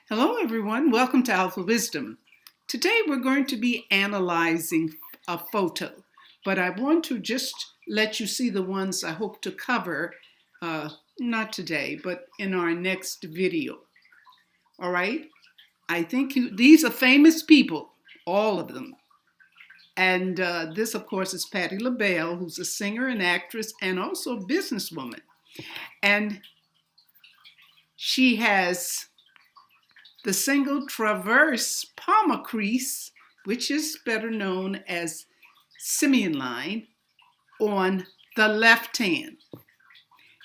Hello everyone, welcome to Alphawisdom. Today we're going to be analyzing a photo, but I want to just let you see the ones I hope to cover, not today, but in our next video. All right? I think these are famous people, all of them. And this, of course, is Patti LaBelle, who's a singer and actress and also a businesswoman. And she has the single traverse palmar crease, which is better known as simian line, on the left hand.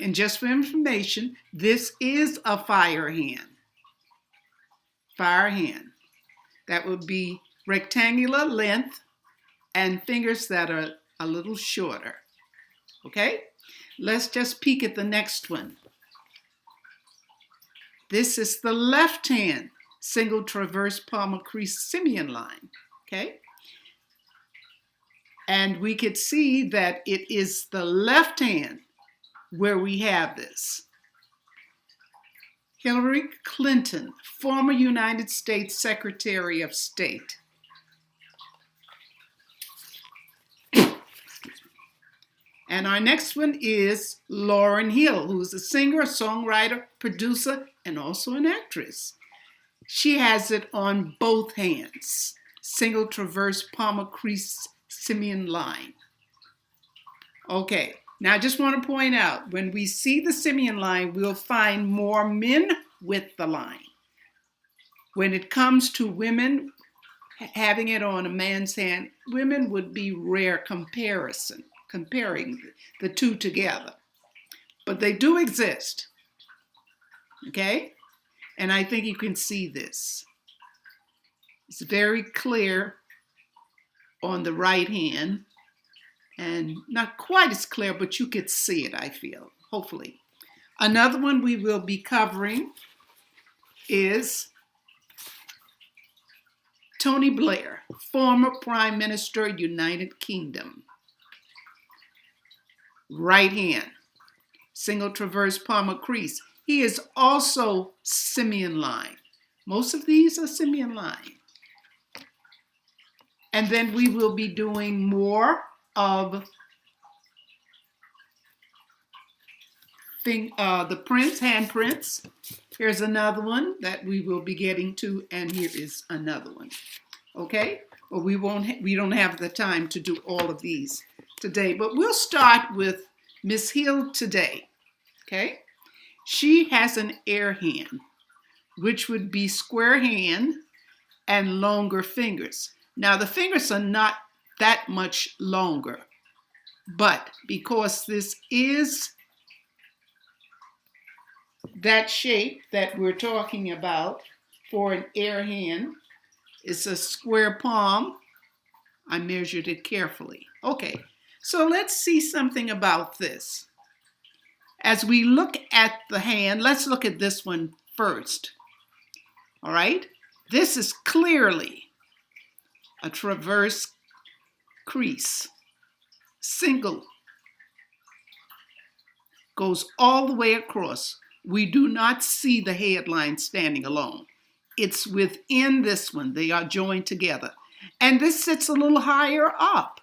And just for information, this is a fire hand. Fire hand. That would be rectangular length and fingers that are a little shorter. Okay? Let's just peek at the next one. This is the left hand single traverse palmar crease simian line, okay? And we could see that it is the left hand where we have this. Hillary Clinton, former United States Secretary of State. And our next one is Lauryn Hill, who's a singer, songwriter, producer, and also an actress. She has it on both hands, single traverse palmar crease simian line. Okay, now I just want to point out, when we see the simian line, we'll find more men with the line. When it comes to women having it on a man's hand, women would be rare comparing the two together. But they do exist, okay? And I think you can see this. It's very clear on the right hand, and not quite as clear, but you could see it, I feel, hopefully. Another one we will be covering is Tony Blair, former Prime Minister, United Kingdom. Right hand, single traverse palmar crease. He is also simian line. Most of these are simian line. And then we will be doing more of the prints, handprints. Here's another one that we will be getting to, and here is another one. Okay? Well, we don't have the time to do all of these today, but we'll start with Miss Hill today. Okay? She has an air hand, which would be square hand and longer fingers. Now, the fingers are not that much longer, but because this is that shape that we're talking about for an air hand, it's a square palm. I measured it carefully. Okay, so let's see something about this. As we look at the hand, let's look at this one first. All right? This is clearly a traverse crease. Single. Goes all the way across. We do not see the headline standing alone. It's within this one. They are joined together. And this sits a little higher up.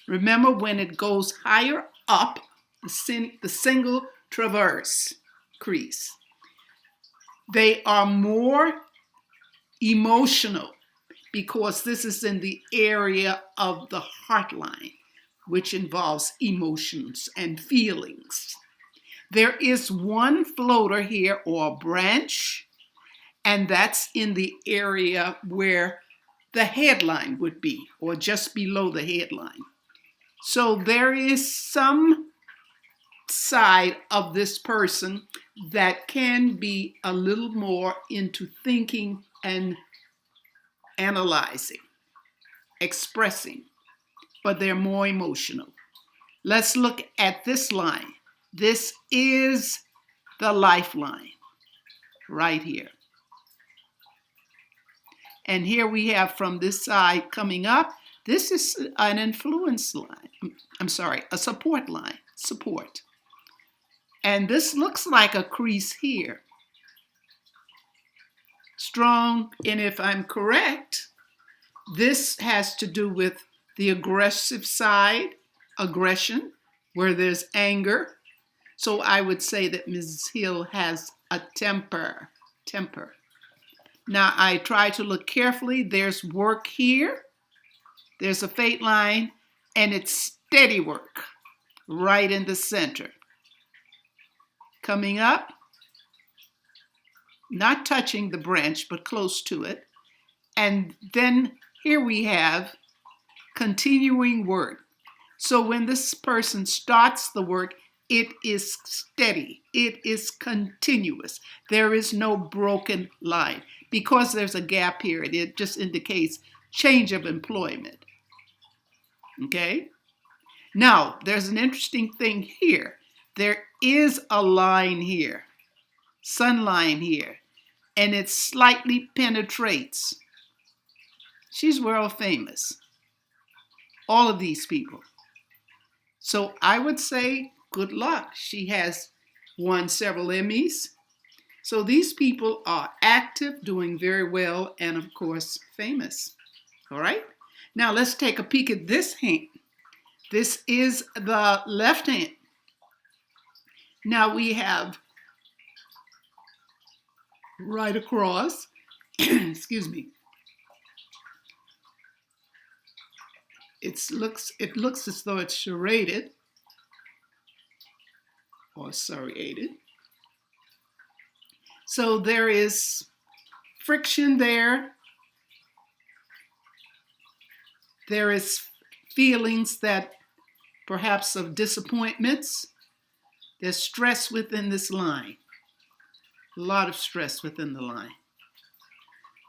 Remember, when it goes higher up, the single traverse crease, they are more emotional because this is in the area of the heart line, which involves emotions and feelings. There is one floater here, or branch, and that's in the area where the headline would be, or just below the headline. So there is some side of this person that can be a little more into thinking and analyzing, expressing, but they're more emotional. Let's look at this line. This is the lifeline right here. And here we have from this side coming up, this is an influence line. A support line, support. And this looks like a crease here. strong, and if I'm correct, this has to do with the aggressive side, aggression, where there's anger. So I would say that Mrs. Hill has a temper. Now I try to look carefully. There's work here. There's a fate line, and it's steady work right in the center. Coming up, not touching the branch, but close to it. And then here we have continuing work. So when this person starts the work, it is steady. It is continuous. There is no broken line. Because there's a gap here, it just indicates change of employment. Okay? Now, there's an interesting thing here. There is a line here, sun line here, and it slightly penetrates. She's world famous. All of these people. So I would say good luck. She has won several Emmys. So these people are active, doing very well, and of course, famous. All right? Now let's take a peek at this hand. This is the left hand. Now we have right across, excuse me. It looks as though it's serrated or serrated. So there is friction there. There is feelings that perhaps of disappointments. There's stress within this line. A lot of stress within the line.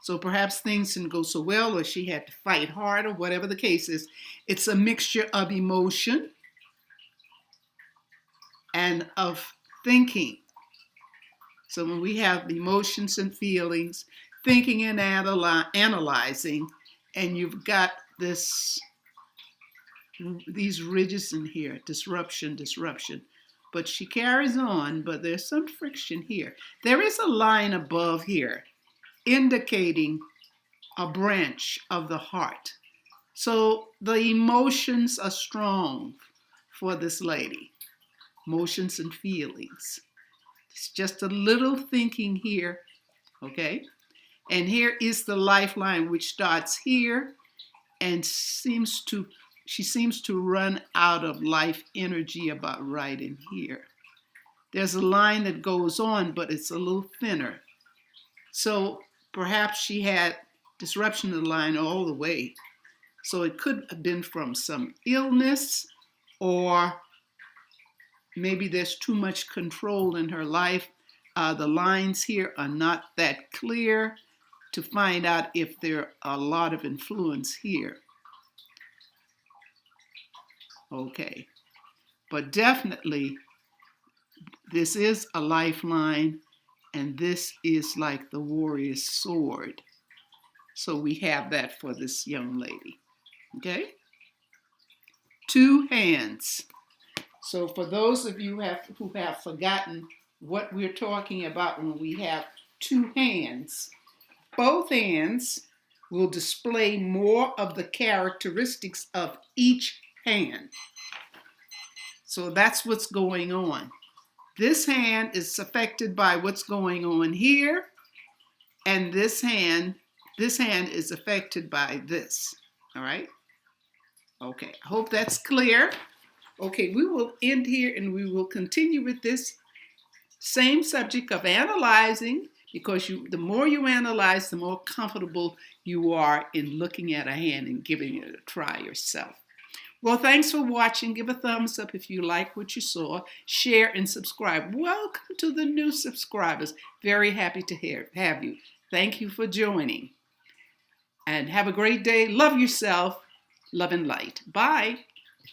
So perhaps things didn't go so well, or she had to fight hard, or whatever the case is. It's a mixture of emotion and of thinking. So when we have emotions and feelings, thinking and analyzing, and you've got these ridges in here, disruption. But she carries on, but there's some friction here. There is a line above here indicating a branch of the heart. So the emotions are strong for this lady. Emotions and feelings. It's just a little thinking here, okay? And here is the lifeline, which starts here and she seems to run out of life energy about right in here. There's a line that goes on, but it's a little thinner. So perhaps she had disruption of the line all the way. So it could have been from some illness, or maybe there's too much control in her life. The lines here are not that clear to find out if there are a lot of influence here. Okay, but definitely this is a lifeline, and this is like the warrior's sword. So we have that for this young lady. Okay? 2 hands. So for those of you who have forgotten what we're talking about when we have 2 hands, both hands will display more of the characteristics of each hand. So that's what's going on. This hand is affected by what's going on here, and this hand is affected by this. All right? Okay, I hope that's clear. Okay, we will end here and we will continue with this same subject of analyzing, because the more you analyze, the more comfortable you are in looking at a hand and giving it a try yourself. Well, thanks for watching. Give a thumbs up if you like what you saw. Share and subscribe. Welcome to the new subscribers. Very happy to have you. Thank you for joining. And have a great day. Love yourself. Love and light. Bye.